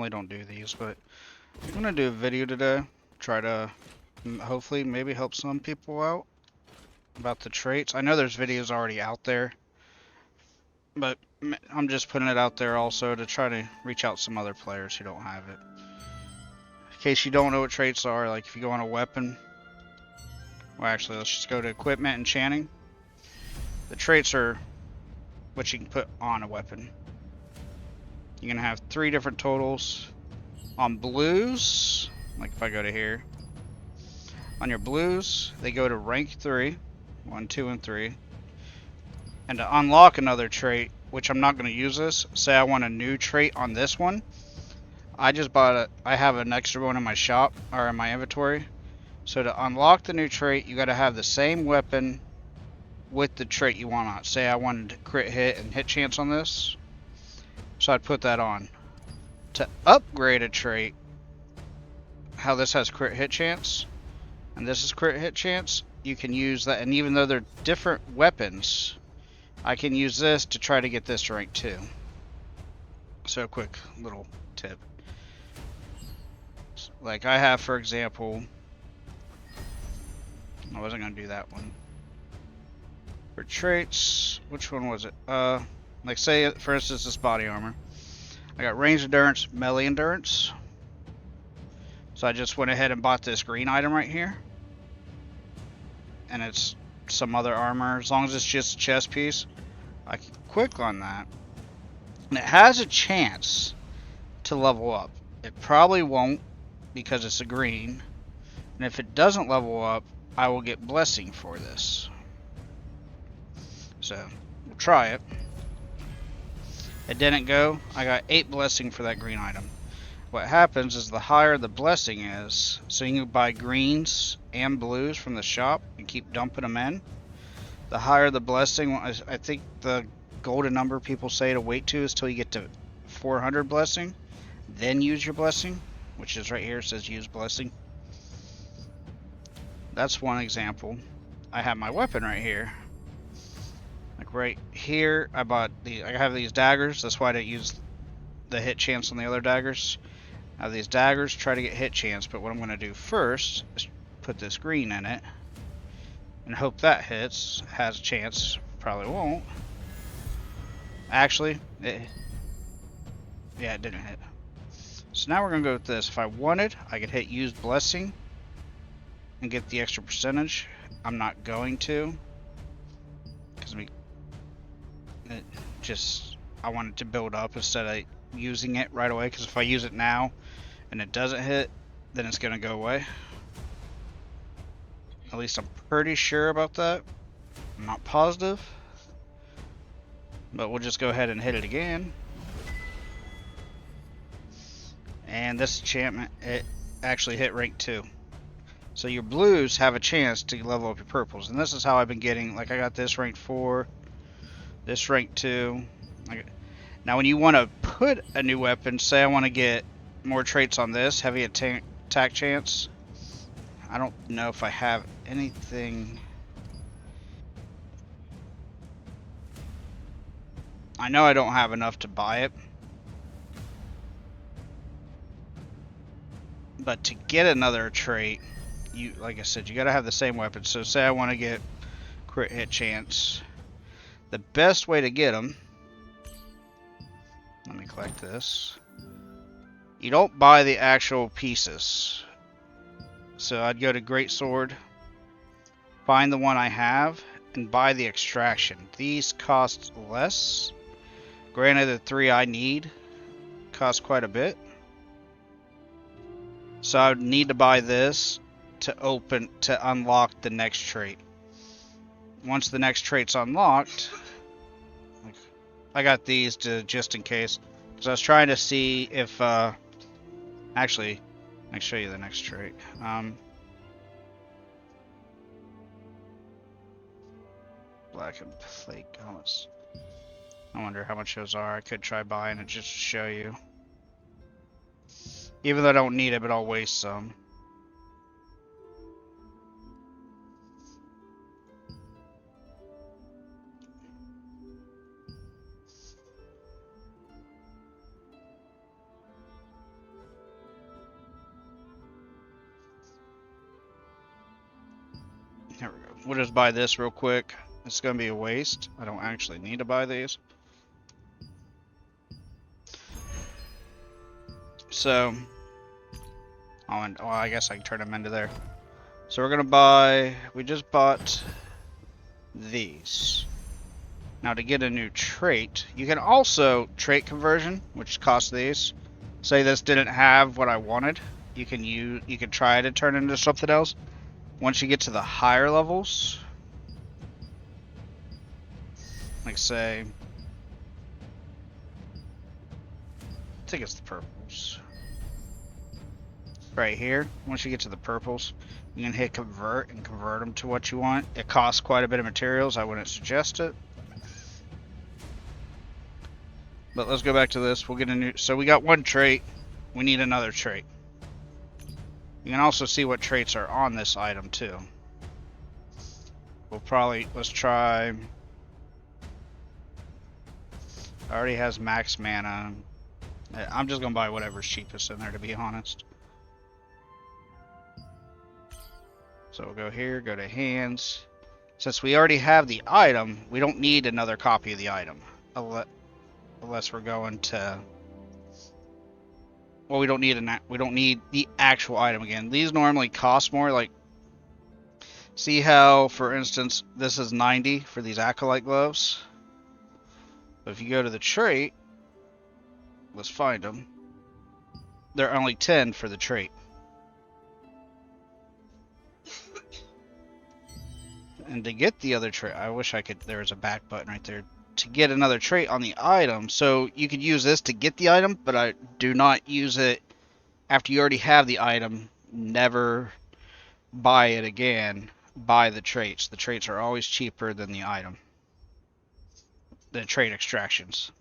normally don't do these, but I'm gonna do a video today. Try to hopefully maybe help some people out about the traits. I know there's videos already out there, but I'm just putting it out there also to try to reach out some other players who don't have it. In case you don't know what traits are, like if you go on a weapon, well actually let's just go to equipment and enchanting. The traits are what you can put on a weapon. You're gonna have 3 different totals. On blues, like if I go to here, on your blues, they go to rank 3, 1, 2, and 3. And to unlock another trait, which I'm not going to use this, say I want a new trait on this one, I just bought I have an extra one in my shop, or in my inventory. So to unlock the new trait, you got to have the same weapon with the trait you want on it. Say I wanted crit hit and hit chance on this, so I'd put that on. To upgrade a trait, how this has crit hit chance, and this is crit hit chance, you can use that, and even though they're different weapons, I can use this to try to get this to rank 2. So a quick little tip. Like I have, for example, I wasn't going to do that one. For traits, which one was it? Like say, for instance, this body armor. I got range endurance, melee endurance. So I just went ahead and bought this green item right here. And it's some other armor. As long as it's just a chest piece, I can click on that. And it has a chance to level up. It probably won't because it's a green. And if it doesn't level up, I will get blessing for this. So we'll try it. It didn't go. I got 8 blessing for that green item. What happens is the higher the blessing is, so you can buy greens and blues from the shop and keep dumping them in. The higher the blessing, I think the golden number people say to wait to is till you get to 400 blessing, then use your blessing, which is right here. It says use blessing. That's one example. I have my weapon right here. Like right here, I have these daggers. That's why I didn't use the hit chance on the other daggers. I have these daggers, try to get hit chance, but what I'm going to do first is put this green in it and hope that hits. Has a chance, probably won't. Actually, yeah, it didn't hit. So now we're going to go with this. If I wanted, I could hit use blessing and get the extra percentage. I'm not going to, because I want it to build up instead of using it right away, because if I use it now and it doesn't hit, then it's going to go away. At least I'm pretty sure about that. I'm not positive, but we'll just go ahead and hit it again. And this enchantment, it actually hit rank 2. So your blues have a chance to level up your purples, and this is how I've been getting. Like I got this rank 4, this rank 2. Now when you want to put a new weapon, say I want to get more traits on this, heavy attack chance. I don't know if I have anything. I know I don't have enough to buy it. But to get another trait, like I said, you gotta have the same weapon. So say I want to get crit hit chance. The best way to get them, let me collect this. You don't buy the actual pieces. So I'd go to Greatsword, find the one I have, and buy the extraction. These cost less. Granted, the 3 I need cost quite a bit. So I would need to buy this to unlock the next trait. Once the next trait's unlocked, I got these just in case, because I was trying to see if actually I can show you the next trait. Black and flake helmets. I wonder how much those are. I could try buying it just to show you. Even though I don't need it, but I'll waste some. Here we go. We'll just buy this real quick. It's going to be a waste. I don't actually need to buy these. So, well, I guess I can turn them into there. So we're going to buy, we just bought these. Now to get a new trait, you can also trait conversion, which costs these. Say this didn't have what I wanted, you can try to turn it into something else. Once you get to the higher levels, like say, I think it's the purples. Right here, once you get to the purples, you can hit convert and convert them to what you want. It costs quite a bit of materials, I wouldn't suggest it. But let's go back to this. We'll get a new, so we got one trait, we need another trait. You can also see what traits are on this item too. We'll probably, let's try, already has max mana. I'm just gonna buy whatever's cheapest in there, to be honest. So we'll go here, go to hands. Since we already have the item, we don't need another copy of the item. Unless we're going to, well, we don't need the actual item again. These normally cost more. Like, see how, for instance, this is 90 for these acolyte gloves. But if you go to the trait, let's find them. They're only 10 for the trait. And to get the other trait, I wish I could, there was a back button right there. To get another trait on the item, so you could use this to get the item, but I do not use it after you already have the item. Never buy it again. Buy the traits. The traits are always cheaper than the item. The trait extractions.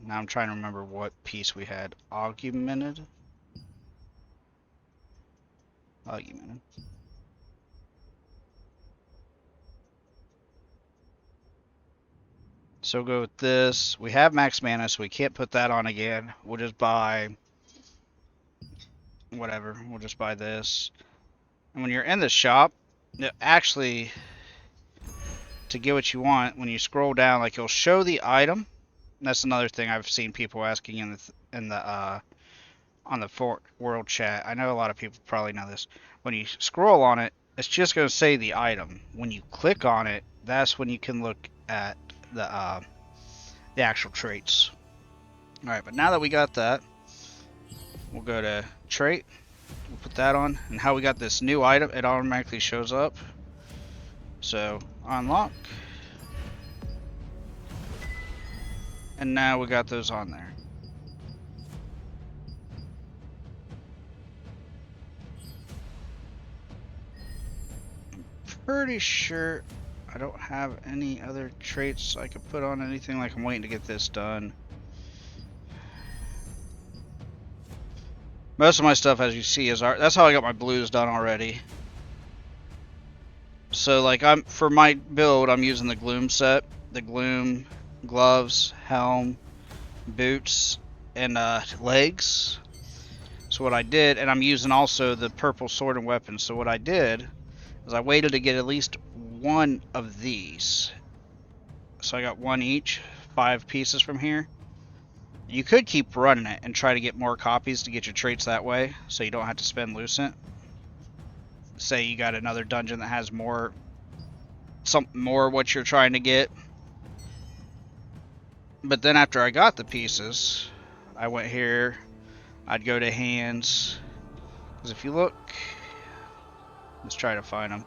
Now I'm trying to remember what piece we had. Augmented. So go with this. We have max mana, so we can't put that on again. We'll just buy whatever. We'll just buy this. And when you're in the shop, actually, to get what you want, when you scroll down, like, you'll show the item. That's another thing I've seen people asking on the world chat. I know a lot of people probably know this. When you scroll on it, it's just going to say the item. When you click on it, that's when you can look at the actual traits. Alright, but now that we got that, we'll go to trait. We'll put that on. And how we got this new item, it automatically shows up. So, unlock. And now we got those on there. Pretty sure I don't have any other traits I could put on anything. Like, I'm waiting to get this done. Most of my stuff, as you see, is art. That's how I got my blues done already. So, like, for my build, I'm using the gloom set, the gloom gloves, helm, boots, and legs. So what I did, and I'm using also the purple sword and weapon. So what I did is I waited to get at least one of these. So I got one each, 5 pieces from here. You could keep running it and try to get more copies to get your traits that way, so you don't have to spend lucent. Say you got another dungeon that has more what you're trying to get. But then after I got the pieces, I went here, I'd go to hands, because if you look, let's try to find them.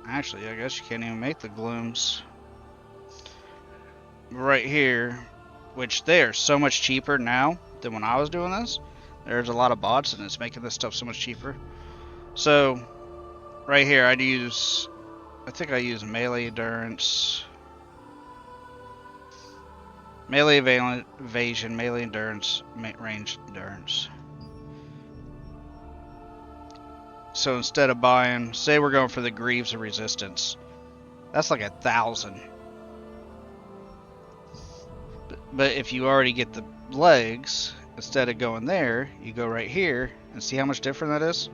Actually, I guess you can't even make the glooms. Right here, which they are so much cheaper now than when I was doing this. There's a lot of bots and it's making this stuff so much cheaper. So, right here I think I use melee endurance, melee evasion, melee endurance, range endurance. So instead of buying, say we're going for the Greaves of Resistance, that's like 1,000. But if you already get the legs, instead of going there, you go right here, and see how much different that is?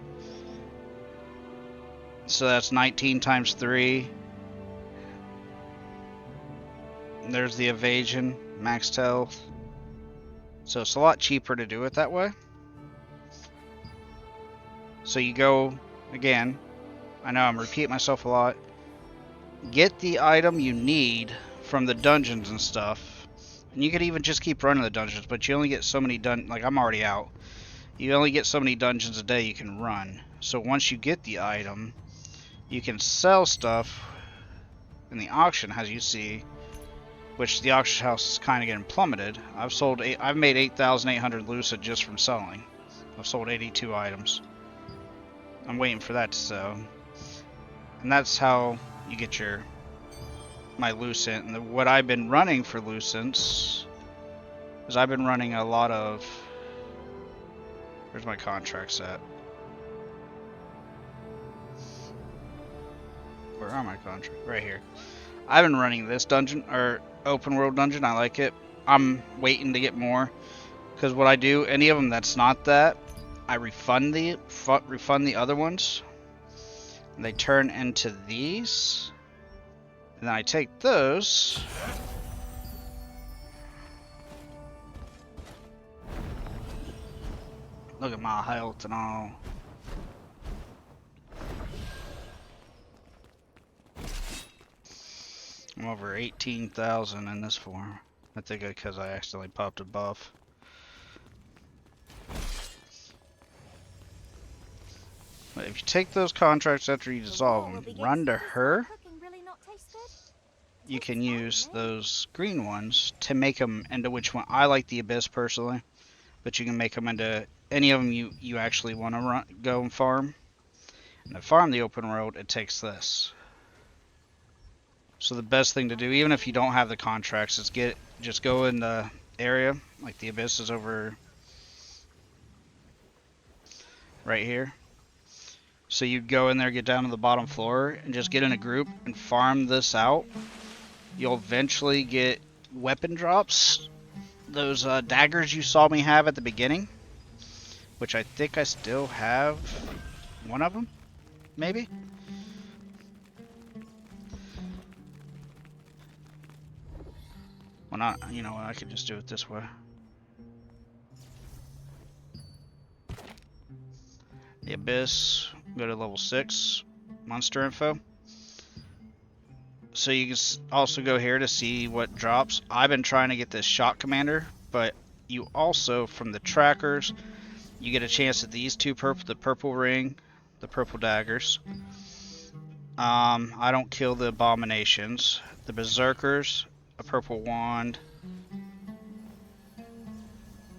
So that's 19 times 3. There's the evasion, maxed health. So it's a lot cheaper to do it that way. So you go, again, I know I'm repeating myself a lot, get the item you need from the dungeons and stuff. And you could even just keep running the dungeons, but you only get so many like I'm already out. You only get so many dungeons a day you can run. So once you get the item, you can sell stuff in the auction, as you see, which the auction house is kind of getting plummeted. I've made 8,800 lucid just from selling. I've sold 82 items. I'm waiting for that to sell. And that's how you get my lucent. And what I've been running for lucents is I've been running a lot of... Where's my contracts at? Where are my contracts? Right here. I've been running this dungeon, or open world dungeon. I like it. I'm waiting to get more, because what I do, any of them that's not that, I refund the other ones, and they turn into these, and then I take those, look at my health and all. I'm over 18,000 in this form. I think because I accidentally popped a buff. But if you take those contracts after you dissolve them, run to her, you can use those green ones to make them into which one. I like the Abyss personally, but you can make them into any of them you actually want to go and farm. And to farm the open world, it takes this. So the best thing to do, even if you don't have the contracts, is just go in the area, like the Abyss is over right here. So you'd go in there, get down to the bottom floor, and just get in a group and farm this out. You'll eventually get weapon drops. Those daggers you saw me have at the beginning, which I think I still have one of them, maybe? Well, not, you know what, I could just do it this way. The Abyss, go to level 6, monster info. So you can also go here to see what drops. I've been trying to get this shot commander, but you also, from the trackers, you get a chance at these two the purple ring, the purple daggers. I don't kill the abominations. The berserkers, a purple wand.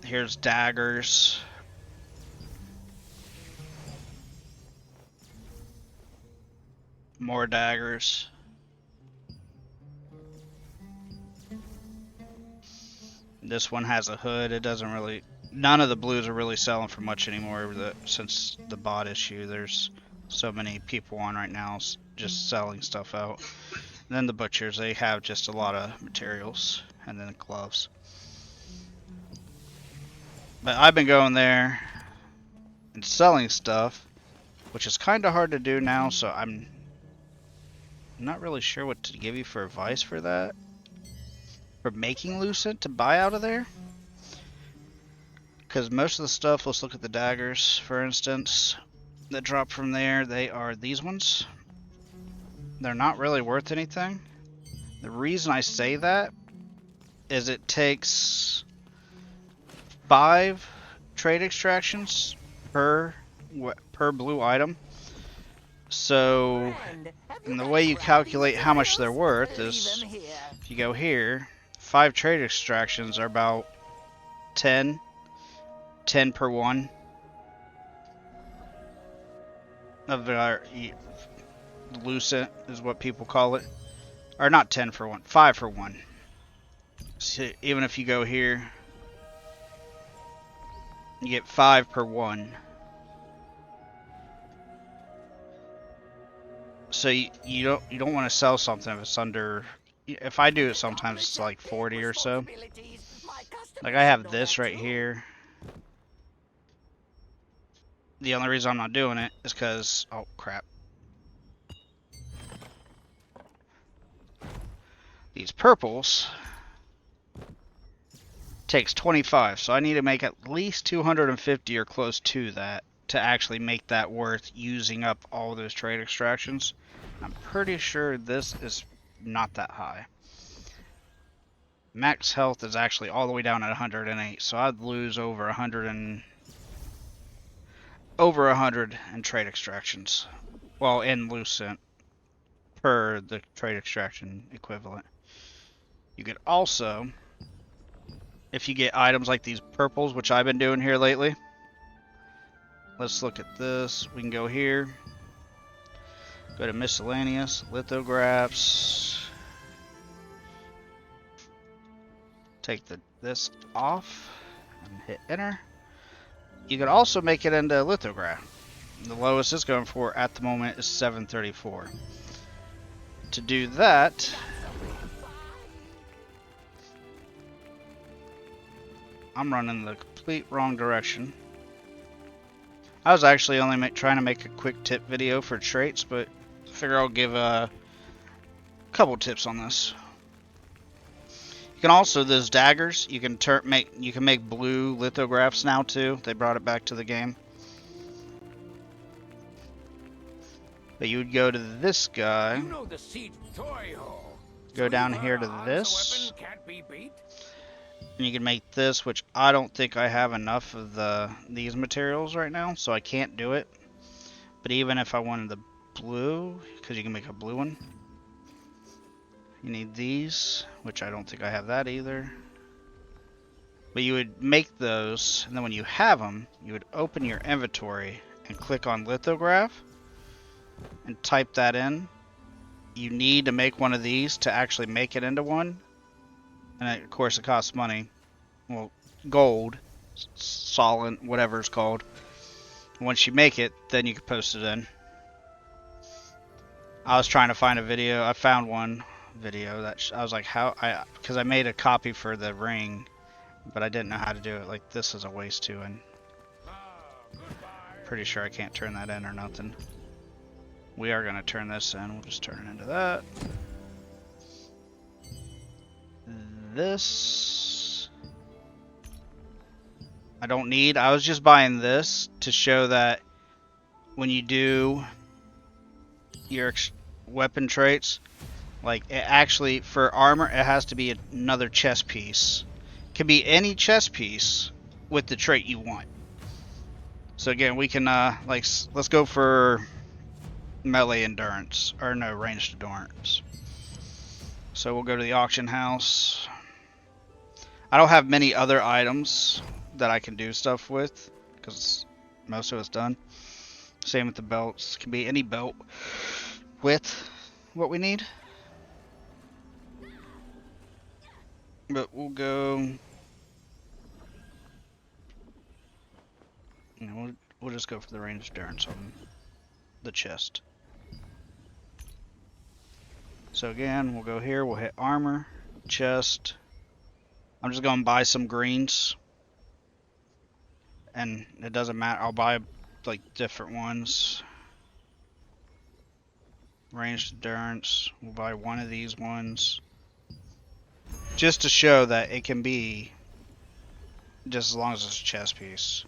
Here's daggers. More daggers. This one has a hood. It doesn't really... None of the blues are really selling for much anymore since the bot issue. There's so many people on right now just selling stuff out. And then the butchers, they have just a lot of materials. And then the gloves. But I've been going there and selling stuff, which is kind of hard to do now, so I'm not really sure what to give you for advice for that. For making lucent to buy out of there. Because most of the stuff, let's look at the daggers, for instance, that drop from there. They are these ones. They're not really worth anything. The reason I say that is it takes 5 trade extractions per blue item. So, and the way you calculate how much they're worth is, if you go here, 5 trade extractions are about 10 per one of our lucent is what people call it, or not 10 for one, 5 for one. So even if you go here, you get 5 per one. So you don't want to sell something if it's under. If I do it, sometimes it's like 40 or so. Like I have this right here. The only reason I'm not doing it is because, oh crap, these purples takes 25, so I need to make at least 250 or close to that to actually make that worth using up all those trade extractions. I'm pretty sure this is not that high. Max health is actually all the way down at 108, so I'd lose over 100 in trade extractions. Well, in Lucent per the trade extraction equivalent. You could also, if you get items like these purples, which I've been doing here lately. Let's look at this. We can go here. Go to miscellaneous, lithographs. Take this off and hit enter. You can also make it into lithograph. The lowest it's going for at the moment is 734. To do that, I'm running the complete wrong direction. I was actually only trying to make a quick tip video for traits, but I figure I'll give a couple tips on this. You can also, those daggers, you can make blue lithographs now too. They brought it back to the game. But you would go to this guy, go down here to this, and you can make this, which I don't think I have enough of these materials right now, so I can't do it. But even if I wanted the blue, because you can make a blue one, you need these, which I don't think I have that either. But you would make those, and then when you have them, you would open your inventory and click on lithograph and type that in. You need to make one of these to actually make it into one. And of course it costs money. Well, gold, solid, whatever it's called. Once you make it, then you can post it in. I was trying to find a video. I found one video that I was like, because I made a copy for the ring, but I didn't know how to do it. Like, this is a waste too, and pretty sure I can't turn that in or nothing. We are going to turn this in. We'll just turn it into that. This I don't need. I was just buying this to show that when you do your weapon traits, like it actually, for armor, it has to be another chest piece. It can be any chest piece with the trait you want. So again, we can let's go for melee endurance, or no, ranged endurance. So we'll go to the auction house. I don't have many other items that I can do stuff with because most of it's done. Same with the belts. Can be any belt with what we need. But we'll go. You know, we'll just go for the ranged endurance on the chest. So again, we'll go here. We'll hit armor, chest. I'm just gonna buy some greens, and it doesn't matter. I'll buy like different ones. Ranged endurance. We'll buy one of these ones, just to show that it can be just as long as it's a chest piece.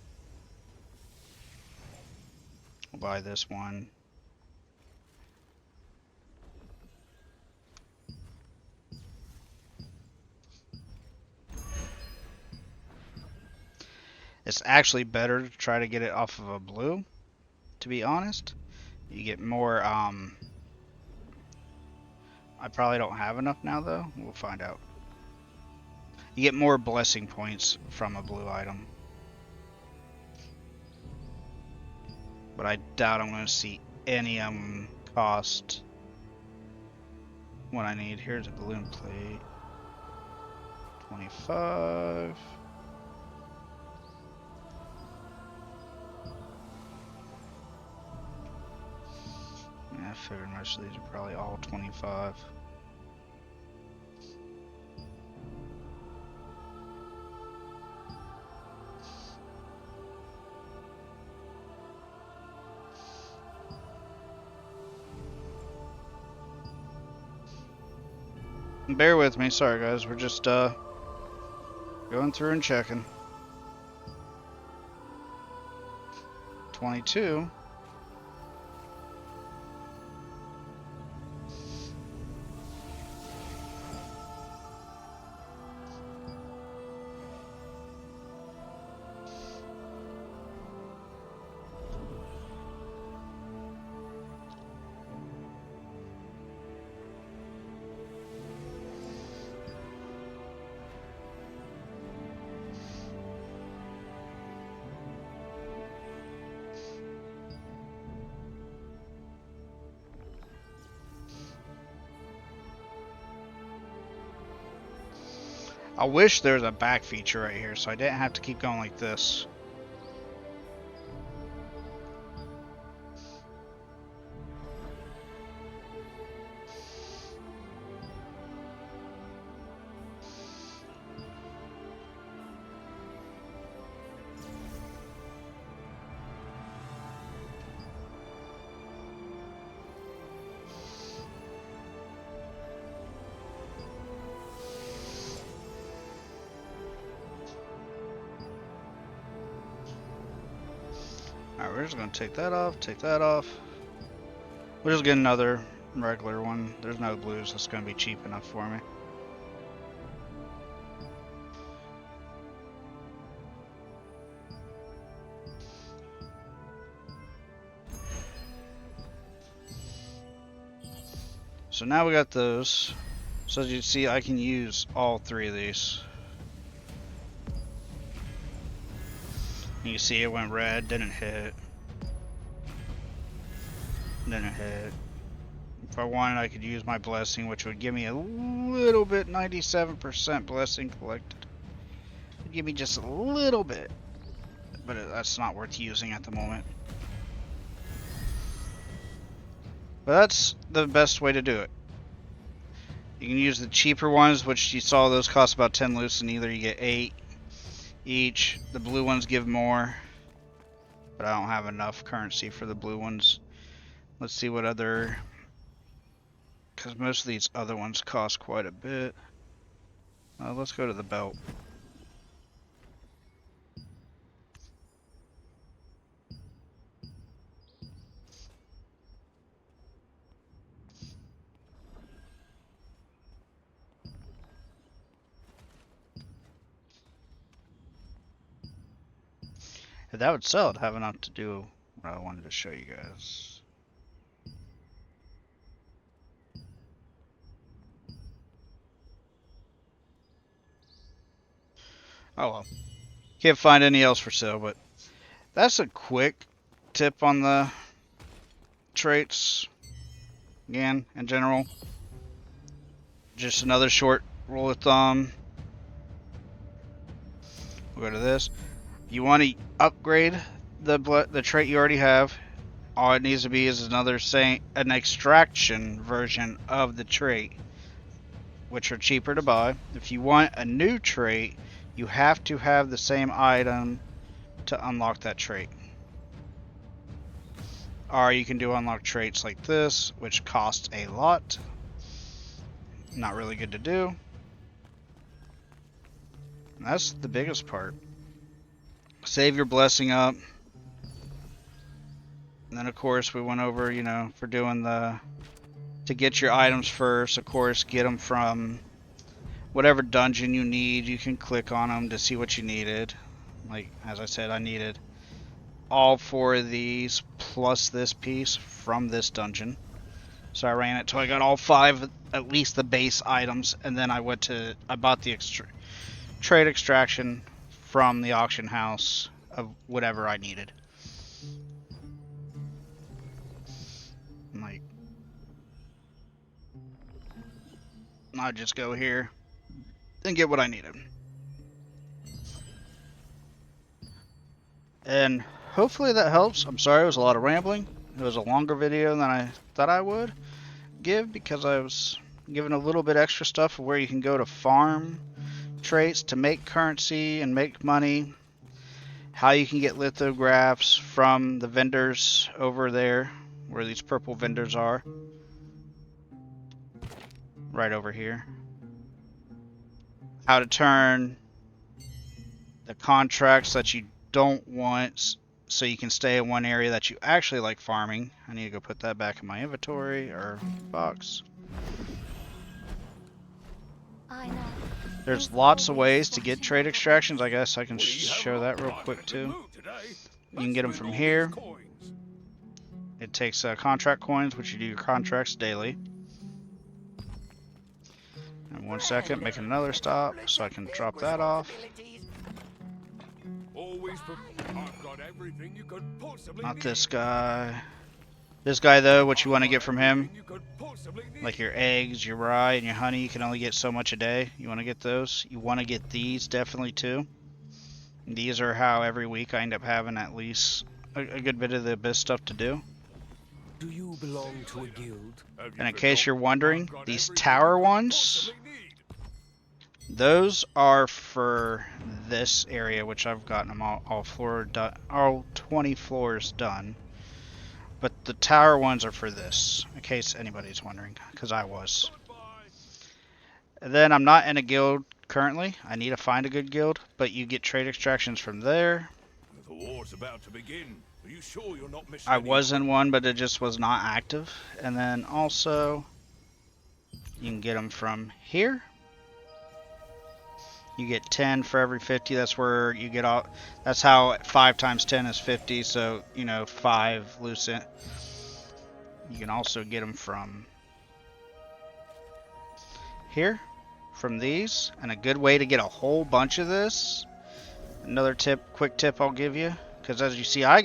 We'll buy this one. It's actually better to try to get it off of a blue, to be honest. You get more, I probably don't have enough now though. We'll find out. You get more blessing points from a blue item. But I doubt I'm going to see any of them cost what I need. Here's a balloon plate. 25. figured most of these are probably all 25. Bear with me, sorry guys, we're just going through and checking. 22. I wish there was a back feature right here so I didn't have to keep going like this. Alright, we're just gonna take that off, take that off. We'll just get another regular one. There's no blues, that's gonna be cheap enough for me. So now we got those. So as you can see, I can use all three of these. You see it went red, didn't hit. Didn't hit. If I wanted, I could use my blessing, which would give me a little bit, 97% blessing collected. It'd give me just a little bit, but that's not worth using at the moment. But that's the best way to do it. You can use the cheaper ones, which you saw those cost about 10 loose, and either you get 8 each. The blue ones give more, but I don't have enough currency for the blue ones. Let's see what other, because most of these other ones cost quite a bit. Let's go to the belt. If that would sell, I'd have enough to do what I wanted to show you guys. Oh well. Can't find any else for sale, but that's a quick tip on the traits. Again, in general. Just another short rule of thumb. We'll go to this. If you want to upgrade the trait you already have, all it needs to be is an extraction version of the trait, which are cheaper to buy. If you want a new trait, you have to have the same item to unlock that trait. Or you can do unlock traits like this, which cost a lot. Not really good to do. And that's the biggest part. Save your blessing up. And then of course we went over, you know, for doing to get your items first, of course, get them from whatever dungeon you need. You can click on them to see what you needed. Like, as I said, I needed all 4 of these plus this piece from this dungeon. So I ran it till I got all 5, at least the base items, and then I bought the trade extraction from the auction house of whatever I needed. Like, I'd just go here and get what I needed. And hopefully that helps. I'm sorry, it was a lot of rambling. It was a longer video than I thought I would give because I was given a little bit extra stuff of where you can go to farm traits to make currency and make money, how you can get lithographs from the vendors over there where these purple vendors are, right over here, how to turn the contracts that you don't want so you can stay in one area that you actually like farming. I need to go put that back in my inventory or box. There's lots of ways to get trade extractions. I guess I can show that real quick too. You can get them from here. It takes contract coins, which you do your contracts daily. And 1 second, make another stop so I can drop that off. Not this guy. This guy though, what you want to get from him, like your eggs, your rye, and your honey, you can only get so much a day. You want to get those. You want to get these definitely too. These are how every week I end up having at least a good bit of the abyss stuff to do. Do you belong to a guild? And in case you're wondering, these tower ones, those are for this area, which I've gotten them all 20 floors done. But the tower ones are for this, in case anybody's wondering, because I was. And then I'm not in a guild currently. I need to find a good guild, but you get trade extractions from there. The war's about to begin. Are you sure you're not missing? I was in one, but it just was not active. And then also, you can get them from here. You get 10 for every 50. That's where you get all. That's how 5 times 10 is 50. So, you know, 5 lucent. You can also get them from here, from these. And a good way to get a whole bunch of this. Another tip, quick tip I'll give you. Because as you see, I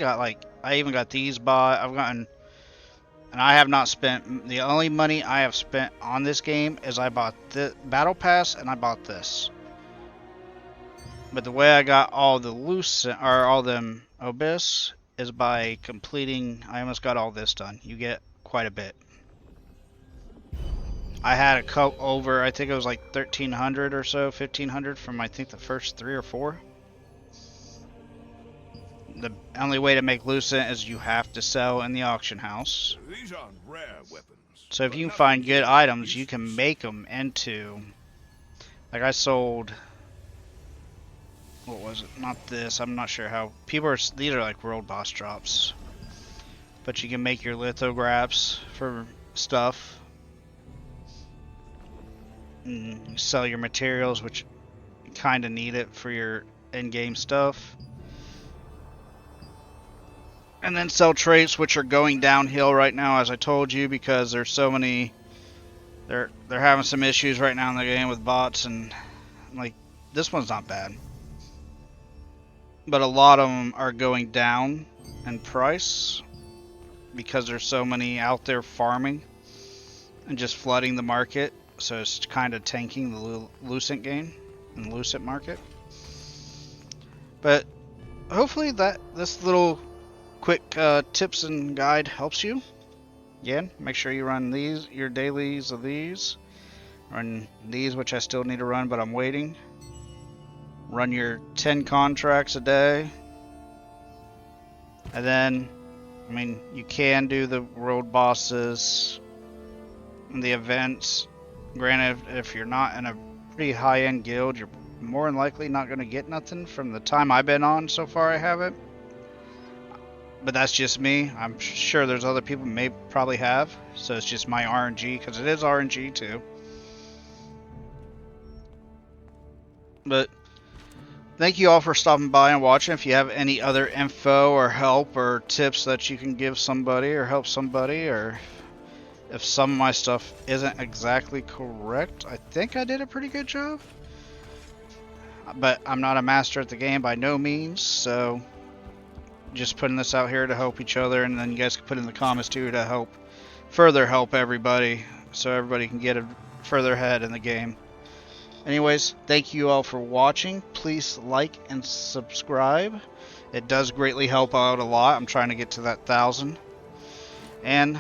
even got these bought. I've gotten. And I have not spent. The only money I have spent on this game is I bought the Battle Pass and I bought this. But the way I got all the all them Abyss is by completing. I almost got all this done. You get quite a bit. I had a coat over. I think it was like 1,300 or so, 1,500 from I think the first 3 or 4. The only way to make lucent is you have to sell in the auction house. These aren't rare weapons. So if you can find good items, you can make them into. Like I sold. What was it? Not this. I'm not sure how. These are like world boss drops. But you can make your lithographs for stuff. And you sell your materials, which you kind of need it for your in-game stuff. And then sell traits, which are going downhill right now, as I told you, because there's so many. They're having some issues right now in the game with bots, and like this one's not bad. But a lot of them are going down in price because there's so many out there farming and just flooding the market. So it's kind of tanking the lucent game and the lucent market. But hopefully this little quick tips and guide helps you. Again, make sure you run your dailies of these. Run these, which I still need to run, but I'm waiting. Run your 10 contracts a day. And then, I mean, you can do the world bosses and the events. Granted, if you're not in a pretty high-end guild, you're more than likely not going to get nothing. From the time I've been on so far, I haven't. But that's just me. I'm sure there's other people who probably have. So it's just my RNG, because it is RNG too. But thank you all for stopping by and watching. If you have any other info or help or tips that you can give somebody or help somebody, or if some of my stuff isn't exactly correct, I think I did a pretty good job. But I'm not a master at the game by no means, so just putting this out here to help each other, and then you guys can put in the comments too to further help everybody, so everybody can get further ahead in the game. Anyways, thank you all for watching. Please like and subscribe. It does greatly help out a lot. I'm trying to get to that 1,000. And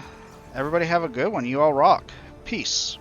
everybody have a good one. You all rock. Peace.